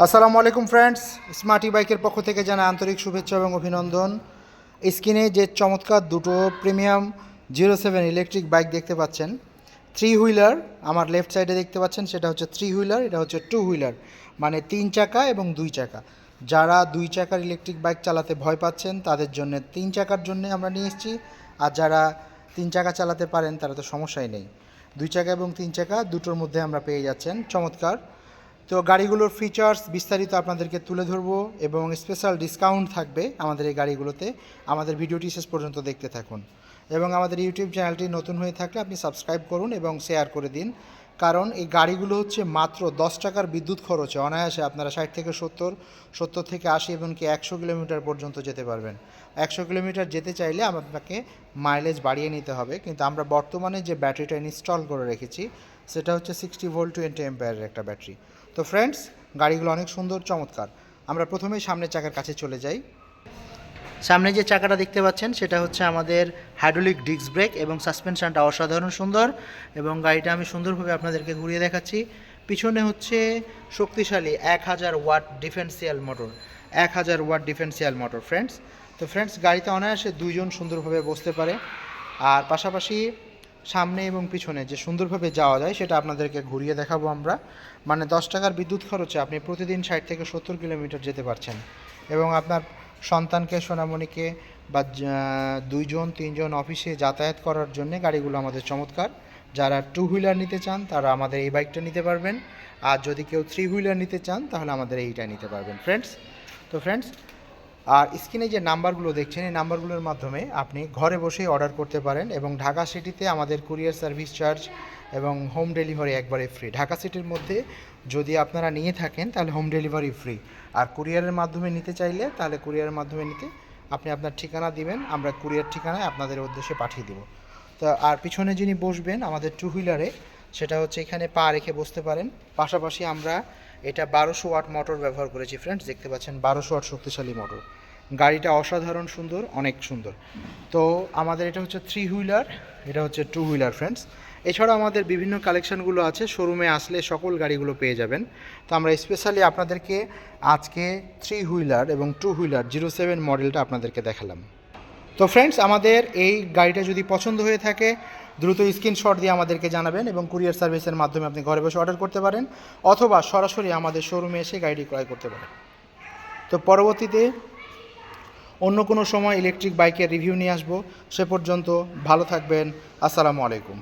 আসসালামু আলাইকুম friends, smarty বাইকের পক্ষ থেকে জানাই আন্তরিক শুভেচ্ছা এবং অভিনন্দন। স্ক্রিনে যে চমৎকার দুটো প্রিমিয়াম 07 ইলেকট্রিক বাইক দেখতে পাচ্ছেন, থ্রি হুইলার। আমার লেফট সাইডে দেখতে পাচ্ছেন সেটা হচ্ছে থ্রি হুইলার, এটা হচ্ছে টু হুইলার, মানে 3 চাকা এবং 2 চাকা। যারা 2 চাকার ইলেকট্রিক বাইক চালাতে ভয় পাচ্ছেন তাদের জন্য 3 চাকার জন্য আমরা নিয়ে এসেছি। আর যারা 3 চাকা চালাতে পারেন তারা তো সমস্যাই নেই। 2 চাকা এবং 3 চাকা দুটোর মধ্যে আমরা পেয়ে যাচ্ছেন চমৎকার। তো গাড়িগুলোর ফিচার্স বিস্তারিত আপনাদেরকে তুলে ধরবো এবং স্পেশাল ডিসকাউন্ট থাকবে আমাদের এই গাড়িগুলোতে। আমাদের ভিডিওটি শেষ পর্যন্ত দেখতে থাকুন এবং আমাদের ইউটিউব চ্যানেলটি নতুন হয়ে থাকলে আপনি সাবস্ক্রাইব করুন এবং শেয়ার করে দিন, কারণ এই গাড়িগুলো হচ্ছে মাত্র 10 টাকার বিদ্যুৎ খরচে অনায়াসে আপনারা 60 থেকে 70, 70 থেকে 80, এমনকি 100 কিলোমিটার পর্যন্ত যেতে পারবেন। 100 কিলোমিটার যেতে চাইলে আপনাকে মাইলেজ বাড়িয়ে নিতে হবে, কিন্তু আমরা বর্তমানে যে ব্যাটারিটা ইনস্টল করে রেখেছি সেটা হচ্ছে 60 ভোল্ট 20 অ্যাম্পিয়ারের একটা ব্যাটারি। তো ফ্রেন্ডস, গাড়িগুলো অনেক সুন্দর চমৎকার। আমরা প্রথমেই সামনের চাকার কাছে চলে যাই। সামনে যে চাকাটা দেখতে পাচ্ছেন সেটা হচ্ছে আমাদের হাইড্রোলিক ডিস্ক ব্রেক এবং সাসপেনশনটা অসাধারণ সুন্দর, এবং গাড়িটা আমি সুন্দরভাবে আপনাদেরকে ঘুরিয়ে দেখাচ্ছি। পিছনে হচ্ছে শক্তিশালী 1000 watt differential motor, 1000 watt differential motor friends. তো ফ্রেন্ডস, গাড়িতে অনায়াসে দুইজন সুন্দরভাবে বসতে পারে। আর পাশাপাশি সামনে এবং পিছনে যে সুন্দরভাবে যাওয়া যায় সেটা আপনাদেরকে ঘুরিয়ে দেখাবো আমরা। মানে 10 টাকার বিদ্যুৎ খরচে আপনি প্রতিদিন 60 থেকে 70 কিলোমিটার যেতে পারছেন, এবং আপনার সন্তানকে, সোনামণিকে বা 2জন 3জন অফিসে যাতায়াত করার জন্য গাড়িগুলো আমাদের চমৎকার। যারা টু হুইলার নিতে চান তারা আমাদের এই বাইকটা নিতে পারবেন, আর যদি কেউ থ্রি হুইলার নিতে চান তাহলে আমাদের এইটা নিতে পারবেন ফ্রেন্ডস। তো ফ্রেন্ডস, আর স্ক্রিনে যে নাম্বারগুলো দেখছেন এই নাম্বারগুলোর মাধ্যমে আপনি ঘরে বসেই অর্ডার করতে পারেন, এবং ঢাকা সিটিতে আমাদের কুরিয়ার সার্ভিস চার্জ এবং হোম ডেলিভারি একবারে ফ্রি। ঢাকা সিটির মধ্যে যদি আপনারা নিয়ে থাকেন তাহলে হোম ডেলিভারি ফ্রি, আর কুরিয়ারের মাধ্যমে নিতে চাইলে তাহলে কুরিয়ারের মাধ্যমে নিতে আপনি আপনার ঠিকানা দিবেন, আমরা কুরিয়ার ঠিকানায় আপনাদের উদ্দেশ্যে পাঠিয়ে দেবো। তো আর পিছনে যিনি বসবেন আমাদের টু হুইলারে, সেটা হচ্ছে এখানে পা রেখে বসতে পারেন। পাশাপাশি আমরা এটা 1200 ওয়াট মোটর ব্যবহার করেছি ফ্রেন্ডস, দেখতে পাচ্ছেন 1200 ওয়াট শক্তিশালী মোটর। গাড়িটা অসাধারণ সুন্দর, অনেক সুন্দর। তো আমাদের এটা হচ্ছে থ্রি হুইলার, এটা হচ্ছে টু হুইলার ফ্রেন্ডস। এছাড়াও আমাদের বিভিন্ন কালেকশানগুলো আছে, শোরুমে আসলে সকল গাড়িগুলো পেয়ে যাবেন। তো আমরা স্পেশালি আপনাদেরকে আজকে থ্রি হুইলার এবং টু হুইলার 07 মডেলটা আপনাদেরকে দেখালাম। তো ফ্রেন্ডস, আমাদের এই গাড়িটা যদি পছন্দ হয়ে থাকে দ্রুত স্ক্রিনশট দিয়ে আমাদেরকে জানাবেন, এবং কুরিয়ার সার্ভিসের মাধ্যমে আপনি ঘরে বসে অর্ডার করতে পারেন, অথবা সরাসরি আমাদের শোরুমে এসে গাড়িটি ক্রয় করতে পারেন। তো পরবর্তীতে অন্য কোনো সময় ইলেকট্রিক বাইকের রিভিউ নিয়ে আসবো। সে পর্যন্ত ভালো থাকবেন। আসসালামু আলাইকুম।